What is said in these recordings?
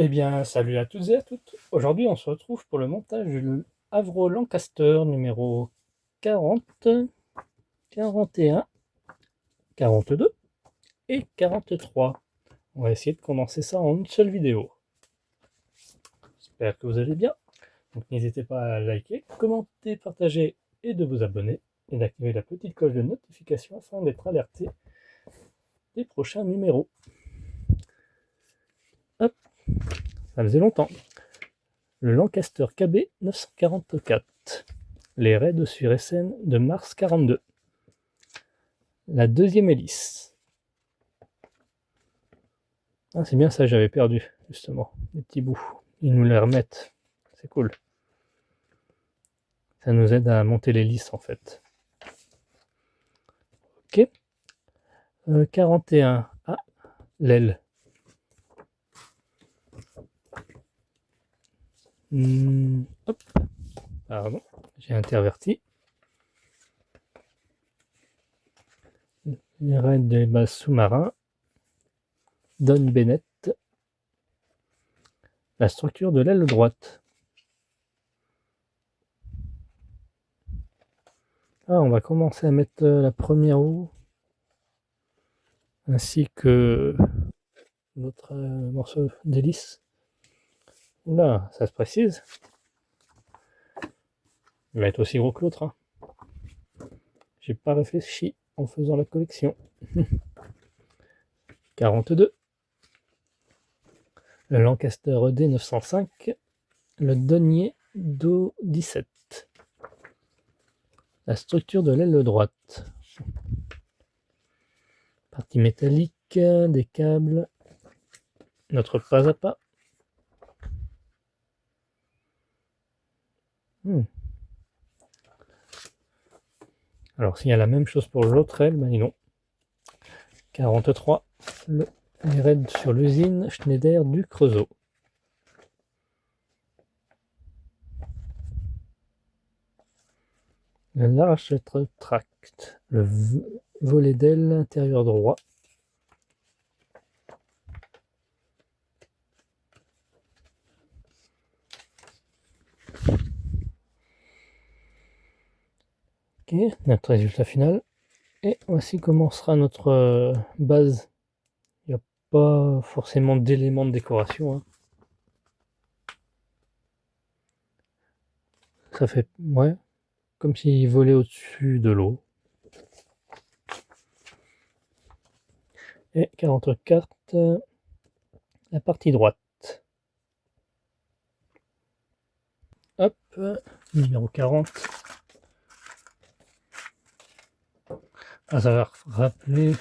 Eh bien, salut à toutes et à toutes. Aujourd'hui, on se retrouve pour le montage du Avro Lancaster numéro 40, 41, 42 et 43. On va essayer de condenser ça en une seule vidéo. J'espère que vous allez bien. Donc n'hésitez pas à liker, commenter, partager et de vous abonner et d'activer la petite cloche de notification afin d'être alerté des prochains numéros. Hop, ça faisait longtemps. Le Lancaster KB 944. Les raids sur SN de mars 42. La deuxième hélice. Ah, c'est bien ça, j'avais perdu, justement, des petits bouts. Ils nous les remettent. C'est cool. Ça nous aide à monter l'hélice, en fait. Ok. 41. Ah, l'aile. Hop. Pardon, j'ai interverti. Les raids des bases sous-marins. Don Bennett. La structure de l'aile droite. Ah, on va commencer à mettre la première roue. Ainsi que l'autre morceau d'hélice. Oula, ça se précise. Il va être aussi gros que l'autre. Hein. J'ai pas réfléchi en faisant la collection. 42. Le Lancaster ED 905. Le Denier Do 17. La structure de l'aile droite. Partie métallique, des câbles. Notre pas à pas. Alors s'il y a la même chose pour l'autre aile, ben non. 43. Les raids sur l'usine Schneider du Creusot. Le large tract. Le volet d'aile intérieur droit. Ok, notre résultat final. Et voici comment sera notre base. Il n'y a pas forcément d'éléments de décoration. Hein. Ça fait, ouais, comme s'il volait au-dessus de l'eau. Et 44, la partie droite. Hop, numéro 40. Ah, ça va rappeler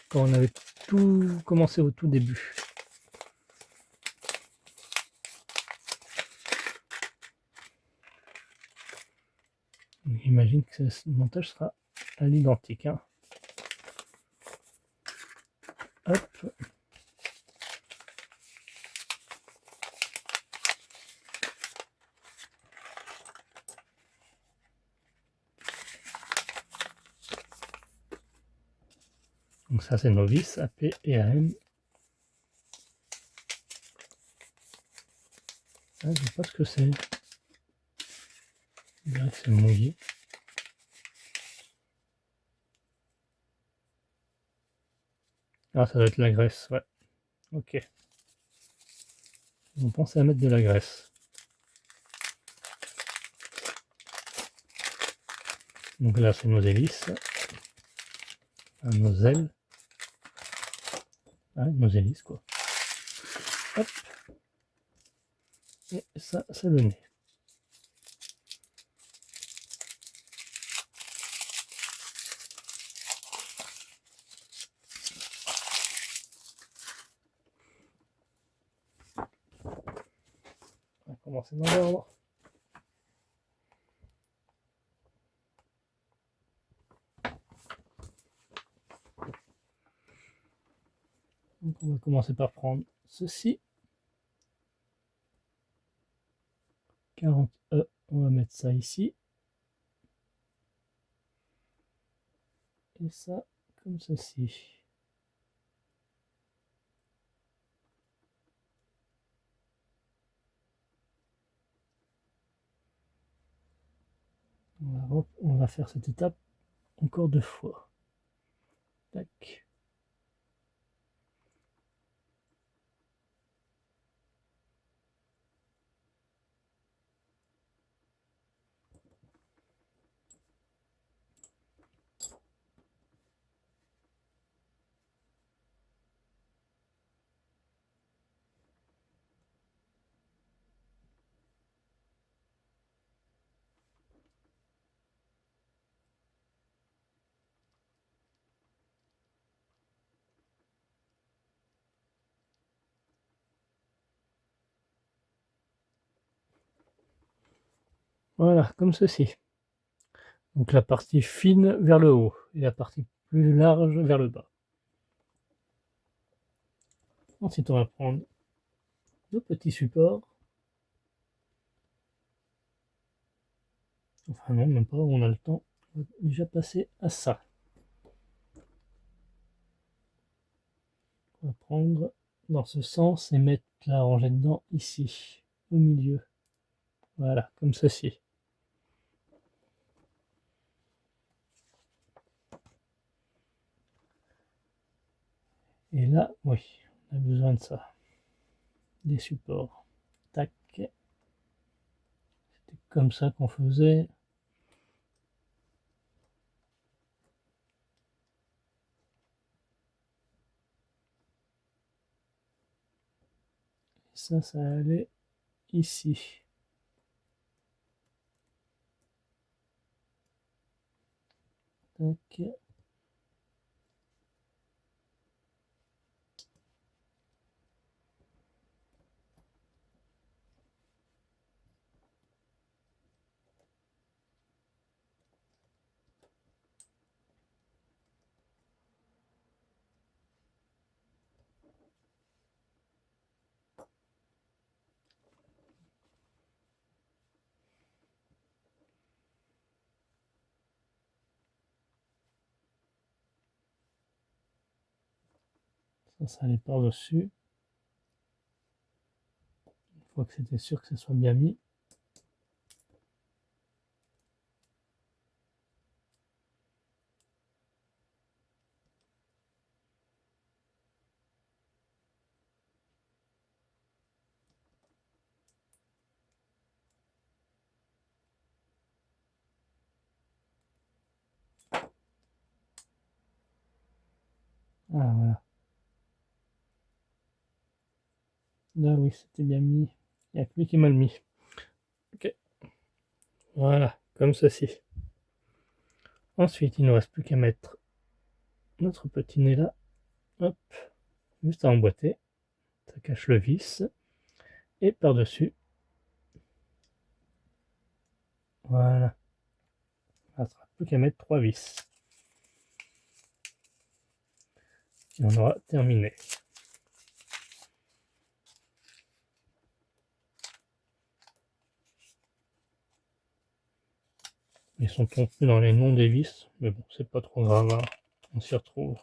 quand on avait tout commencé au tout début. J'imagine que ce montage sera à l'identique. Hein. Hop. Donc ça c'est nos vis AP et AM. Ah, je sais pas ce que c'est. Je dirais que c'est mouillé. Ah, ça doit être la graisse, ouais. Ok. On pensait à mettre de la graisse. Donc là, c'est nos hélices. Ah, nos ailes. Ah, nos hélices, quoi. Hop. Et ça, c'est le nez. On va commencer dans l'ordre. Donc on va commencer par prendre ceci. 40E, on va mettre ça ici. Et ça, comme ceci. On va faire cette étape encore 2 fois. Tac. Voilà, comme ceci. Donc la partie fine vers le haut et la partie plus large vers le bas. Ensuite, on va prendre nos petits supports. Enfin non, même pas, on a le temps. On va déjà passer à ça. On va prendre dans ce sens et mettre la rangée dedans ici, au milieu. Voilà, comme ceci. Et là, oui, on a besoin de ça. Des supports. Tac. C'était comme ça qu'on faisait. Ça allait ici. Tac. Ça allait par-dessus. Une fois que c'était sûr que ce soit bien mis. Ah voilà. Là oui, c'était bien mis. Il n'y a que lui qui m'a le mis. Ok. Voilà, comme ceci. Ensuite, il ne nous reste plus qu'à mettre notre petit nez là. Hop. Juste à emboîter. Ça cache le vis. Et par-dessus. Voilà. Il ne sera plus qu'à mettre 3 vis. Et on aura terminé. Ils sont trompés dans les noms des vis, mais bon, c'est pas trop grave, hein. On s'y retrouve.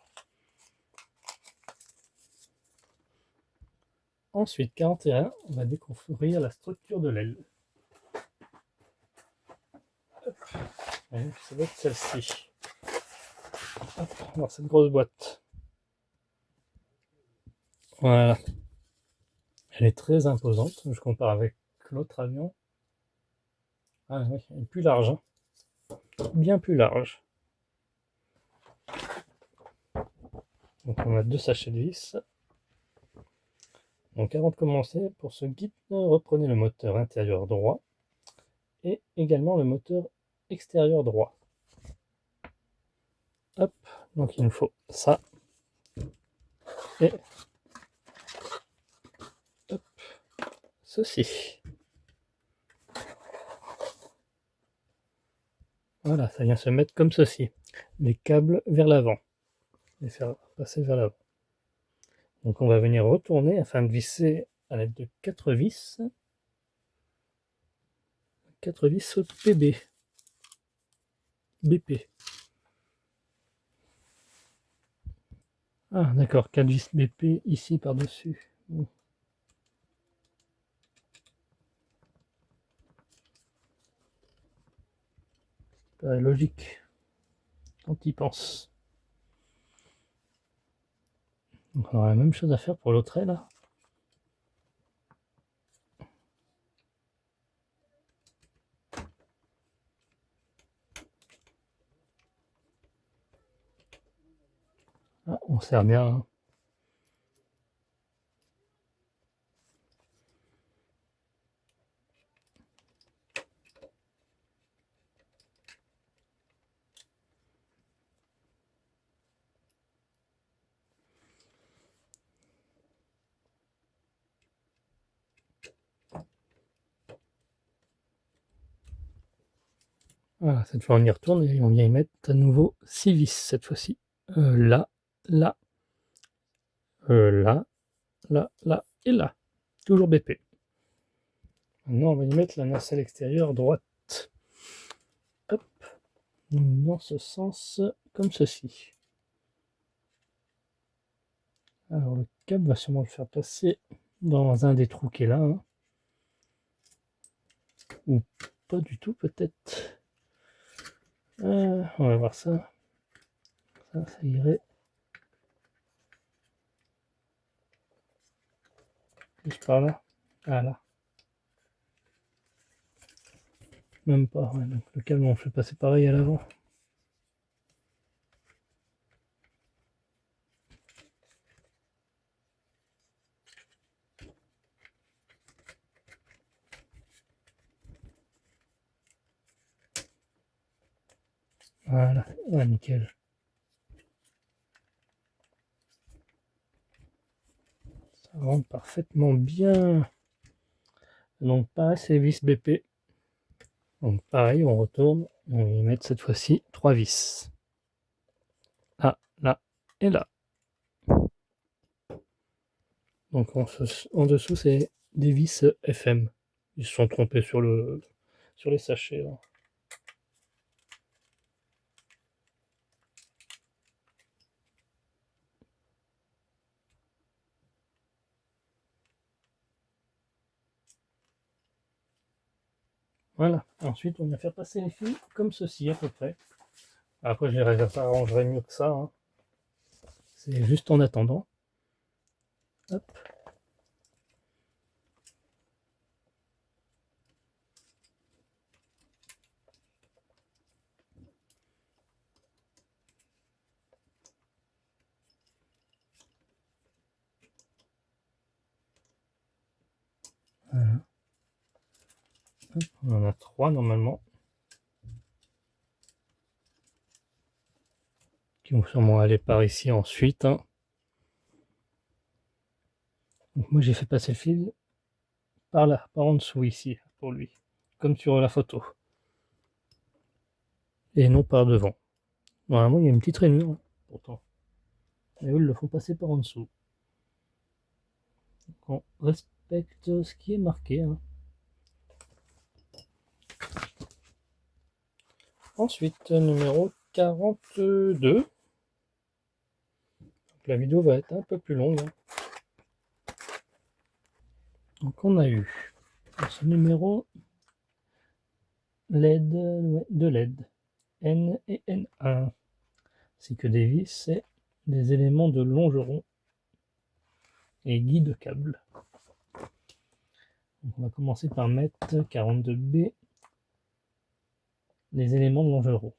Ensuite, 41, on va découvrir la structure de l'aile. Ça doit être celle-ci. Dans cette grosse boîte. Voilà. Elle est très imposante. Je compare avec l'autre avion. Ah oui, elle est plus large. Hein. Bien plus large. Donc on a 2 sachets de vis. Donc avant de commencer, pour ce guide, reprenez le moteur intérieur droit et également le moteur extérieur droit. Hop, donc il nous faut ça. Et hop, ceci. Voilà, ça vient se mettre comme ceci. Les câbles vers l'avant. Les faire passer vers l'avant. Donc on va venir retourner afin de visser à l'aide de 4 vis. 4 vis PB. BP. Ah d'accord, 4 vis BP ici par-dessus. paraît logique quand tu y penses. Donc on aura la même chose à faire pour l'autre trait là. Ah, on serre bien. Hein. Voilà, cette fois on y retourne et on vient y mettre à nouveau 6 vis cette fois-ci. Là, là, là, là, là et là. Toujours BP. Maintenant on va y mettre la nacelle extérieure droite. Hop. Dans ce sens, comme ceci. Alors le câble va sûrement le faire passer dans un des trous qui est là. Hein. Ou pas du tout peut-être. On va voir ça. Ça irait. Juste par là. Ah là. Même pas. Ouais, donc le câble on fait passer pareil à l'avant. Voilà. Ouais, nickel. Ça rentre parfaitement bien. Donc pareil, c'est vis BP. Donc pareil, on retourne. On va y mettre cette fois-ci 3 vis. Là, là et là. Donc en dessous, c'est des vis FM. Ils se sont trompés sur les sachets. Là. Voilà. Ensuite, on va faire passer les fils comme ceci à peu près. Après, je les arrangerai mieux que ça. Hein. C'est juste en attendant. Hop. Voilà. Hop. On en a 3 normalement. Qui vont sûrement aller par ici ensuite. Hein. Donc moi, j'ai fait passer le fil par là, par en dessous ici, pour lui. Comme sur la photo. Et non par devant. Normalement, il y a une petite rainure, hein, pourtant. Et eux, ils le font passer par en dessous. Donc on respecte ce qui est marqué. Hein. Ensuite, numéro 42. Donc, la vidéo va être un peu plus longue. Hein. Donc on a eu ce numéro LED, ouais, de LED, N et N1. C'est que des vis, c'est des éléments de longeron et guide câble. Donc on va commencer par mettre 42B, les éléments de longeron.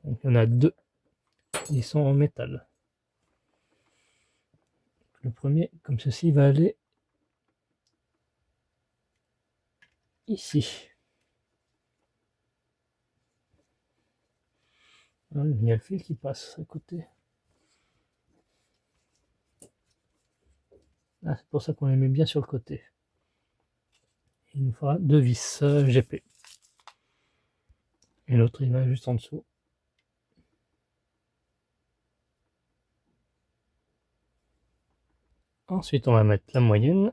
Donc il y en a 2, ils sont en métal. Le premier, comme ceci, va aller ici. Il y a le fil qui passe à côté. Ah, c'est pour ça qu'on les met bien sur le côté. Il nous fera 2 vis GP. Et l'autre, il va juste en dessous. Ensuite, on va mettre la moyenne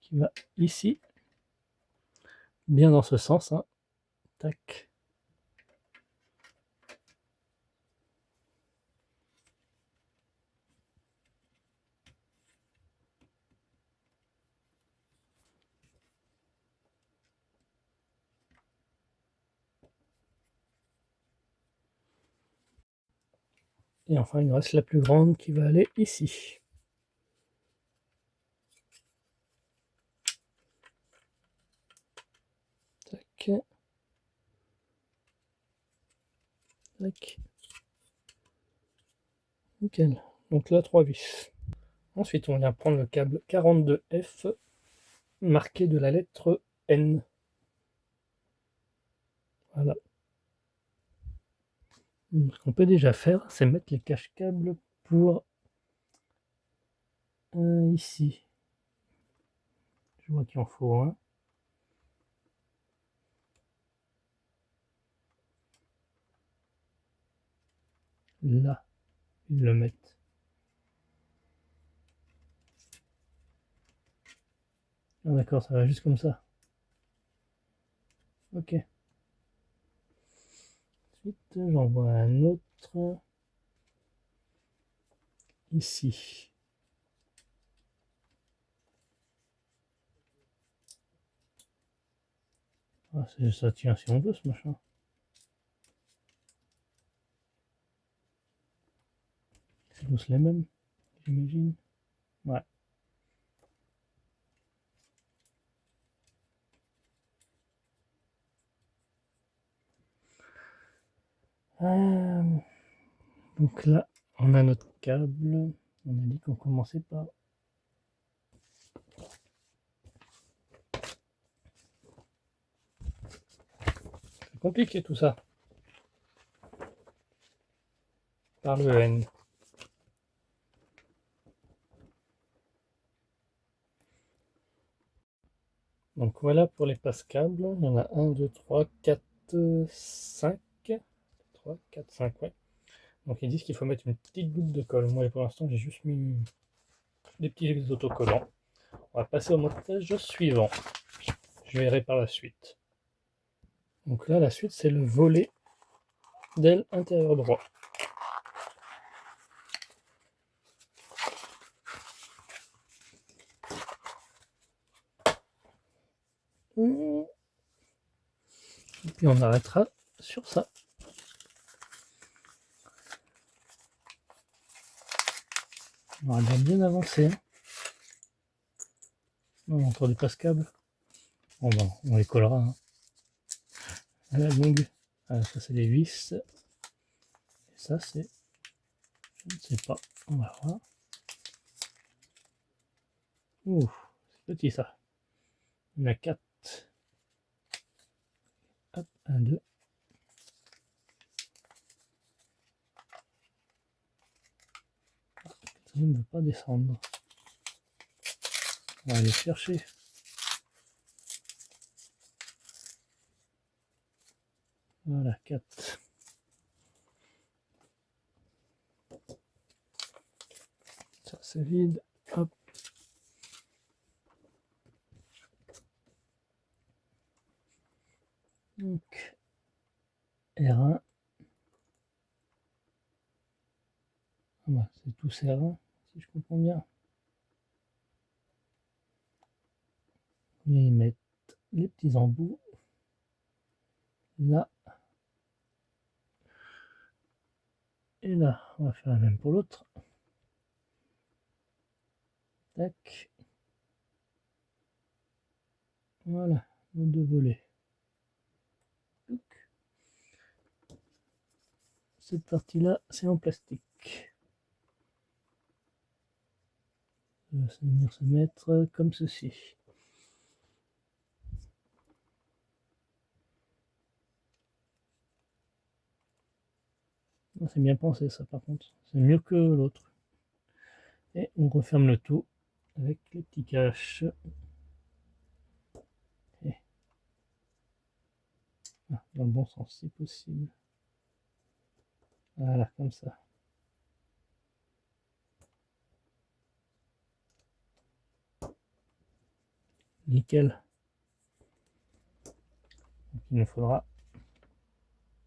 qui va ici, bien dans ce sens. Hein. Tac. Et enfin, il nous reste la plus grande qui va aller ici. Tac. Tac. Nickel. Donc là, 3 vis. Ensuite, on vient prendre le câble 42F, marqué de la lettre N. Voilà. Ce qu'on peut déjà faire, c'est mettre les cache-câbles pour ici. Je vois qu'il en faut un. Là, ils le mettent. Ah d'accord, ça va juste comme ça. Ok. Ensuite, j'en vois un autre ici. Ah, ça tient si on veut ce machin. C'est tous les mêmes, j'imagine. Ouais. Donc là, on a notre câble. On a dit qu'on commençait par... C'est compliqué tout ça. Par le N. Donc voilà pour les passes-câbles. Il y en a 1, 2, 3, 4, 5. 3, 4, 5, ouais. Donc ils disent qu'il faut mettre une petite goutte de colle. Moi pour l'instant j'ai juste mis des petits autocollants. On va passer au montage suivant. Je verrai par la suite. Donc là la suite c'est le volet d'aile intérieur droit. Et puis on arrêtera sur ça. On va bien avancer. Hein. On a encore du passe-câble. Bon, ben, on les collera. Hein. À la longue. Ah, ça c'est les vis. Et ça c'est... Je ne sais pas. On va voir. Ouh, c'est petit ça. Il y en a 4. Hop, 1, 2. Ça ne veut pas descendre. On va aller chercher. Voilà, 4. Ça c'est vide. Hop. Donc, R1. Ah bah, c'est tous R1, si je comprends bien. Et ils mettent les petits embouts. Là. Et là, on va faire la même pour l'autre. Tac. Voilà, nos 2 volets. Cette partie-là, c'est en plastique. Ça va venir se mettre comme ceci. C'est bien pensé ça par contre, c'est mieux que l'autre. Et on referme le tout avec les petits caches. Et... Ah, dans le bon sens si possible. Voilà, comme ça. Nickel. Donc, il nous faudra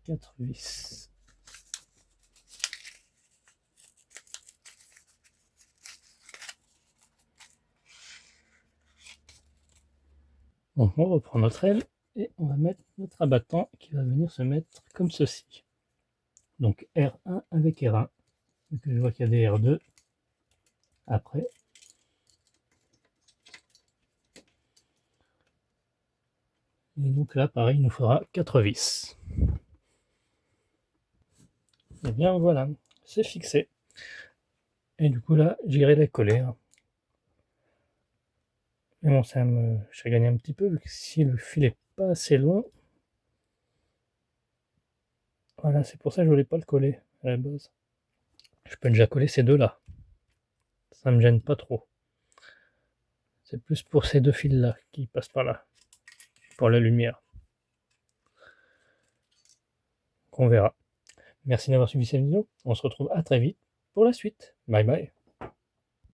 4 vis. Donc on reprend notre aile et on va mettre notre abattant qui va venir se mettre comme ceci. Donc R1 avec R1. Donc, je vois qu'il y a des R2 après. Et donc là, pareil, il nous faudra 4 vis. Et bien voilà, c'est fixé. Et du coup là, j'irai les coller. Mais bon, ça me chagrine un petit peu, vu que si le fil est pas assez long, voilà, c'est pour ça que je voulais pas le coller à la base. Je peux déjà coller ces deux-là. Ça me gêne pas trop. C'est plus pour ces deux fils-là qui passent par là, pour la lumière. On verra. Merci d'avoir suivi cette vidéo. On se retrouve à très vite pour la suite. Bye bye.